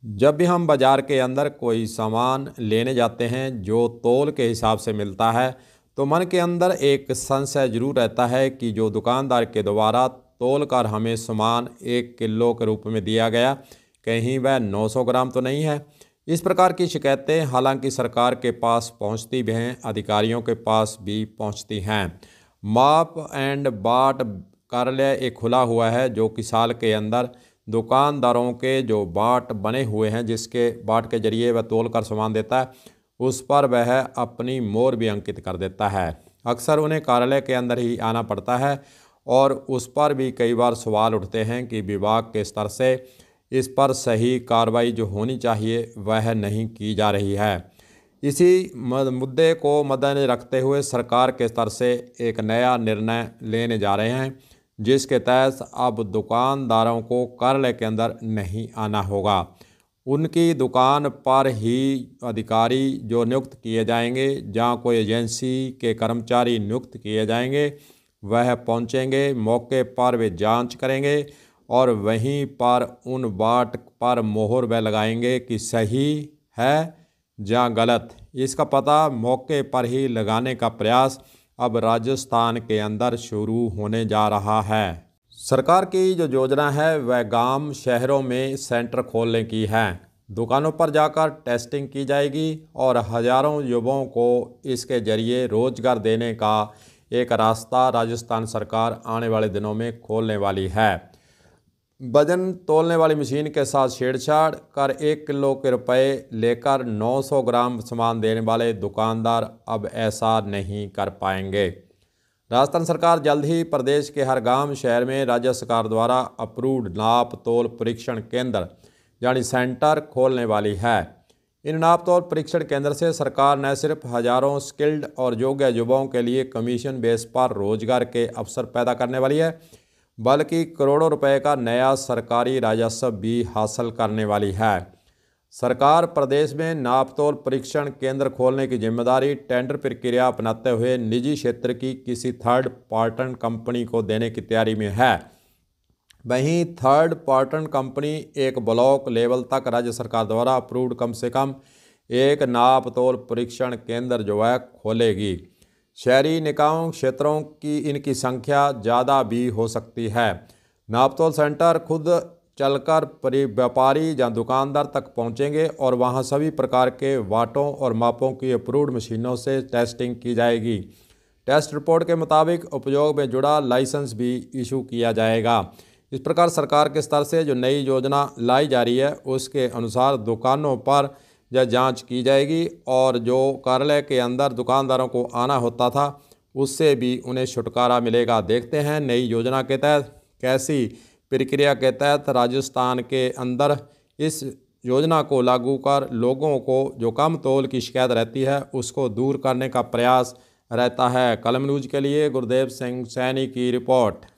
जब भी हम बाज़ार के अंदर कोई सामान लेने जाते हैं जो तौल के हिसाब से मिलता है, तो मन के अंदर एक संशय जरूर रहता है कि जो दुकानदार के द्वारा तौल कर हमें सामान 1 किलो के रूप में दिया गया, कहीं वह 900 ग्राम तो नहीं है। इस प्रकार की शिकायतें हालांकि सरकार के पास पहुंचती भी हैं, अधिकारियों के पास भी पहुंचती हैं। माप एंड बाट कार्यालय एक खुला हुआ है जो कि साल के अंदर दुकानदारों के जो बाट बने हुए हैं, जिसके बाट के जरिए वह तौल कर सामान देता है, उस पर वह अपनी मोहर भी अंकित कर देता है। अक्सर उन्हें कार्यालय के अंदर ही आना पड़ता है और उस पर भी कई बार सवाल उठते हैं कि विभाग के स्तर से इस पर सही कार्रवाई जो होनी चाहिए वह नहीं की जा रही है। इसी मुद्दे को मद्देनजर रखते हुए सरकार के स्तर से एक नया निर्णय लेने जा रहे हैं, जिसके तहत अब दुकानदारों को कार्यालय के अंदर नहीं आना होगा। उनकी दुकान पर ही अधिकारी जो नियुक्त किए जाएंगे, जहां कोई एजेंसी के कर्मचारी नियुक्त किए जाएंगे, वह पहुंचेंगे, मौके पर वे जांच करेंगे और वहीं पर उन बाट पर मोहर वे लगाएंगे कि सही है या गलत। इसका पता मौके पर ही लगाने का प्रयास अब राजस्थान के अंदर शुरू होने जा रहा है। सरकार की जो योजना है वह गांव शहरों में सेंटर खोलने की है। दुकानों पर जाकर टेस्टिंग की जाएगी और हजारों युवाओं को इसके जरिए रोजगार देने का एक रास्ता राजस्थान सरकार आने वाले दिनों में खोलने वाली है। वजन तोलने वाली मशीन के साथ छेड़छाड़ कर 1 किलो के रुपए लेकर 900 ग्राम सामान देने वाले दुकानदार अब ऐसा नहीं कर पाएंगे। राजस्थान सरकार जल्द ही प्रदेश के हर गांव शहर में राज्य सरकार द्वारा अप्रूव्ड नाप तोल परीक्षण केंद्र यानी सेंटर खोलने वाली है। इन नाप तोल परीक्षण केंद्र से सरकार न सिर्फ हजारों स्किल्ड और योग्य युवाओं के लिए कमीशन बेस पर रोजगार के अवसर पैदा करने वाली है, बल्कि करोड़ों रुपए का नया सरकारी राजस्व भी हासिल करने वाली है। सरकार प्रदेश में नापतोल परीक्षण केंद्र खोलने की जिम्मेदारी टेंडर प्रक्रिया अपनाते हुए निजी क्षेत्र की किसी थर्ड पार्टी कंपनी को देने की तैयारी में है। वहीं थर्ड पार्टी कंपनी एक ब्लॉक लेवल तक राज्य सरकार द्वारा अप्रूव्ड कम से कम एक नापतोल परीक्षण केंद्र जो है खोलेगी। शहरी निकायों क्षेत्रों की इनकी संख्या ज़्यादा भी हो सकती है। नापतोल सेंटर खुद चलकर व्यापारी या दुकानदार तक पहुंचेंगे और वहां सभी प्रकार के वाटों और मापों की अप्रूव्ड मशीनों से टेस्टिंग की जाएगी। टेस्ट रिपोर्ट के मुताबिक उपयोग में जुड़ा लाइसेंस भी इशू किया जाएगा। इस प्रकार सरकार के स्तर से जो नई योजना लाई जा रही है उसके अनुसार दुकानों पर यह जांच की जाएगी और जो कार्यालय के अंदर दुकानदारों को आना होता था उससे भी उन्हें छुटकारा मिलेगा। देखते हैं नई योजना के तहत कैसी प्रक्रिया के तहत राजस्थान के अंदर इस योजना को लागू कर लोगों को जो कम तौल की शिकायत रहती है उसको दूर करने का प्रयास रहता है। कलम न्यूज़ के लिए गुरदेव सिंह सैनी की रिपोर्ट।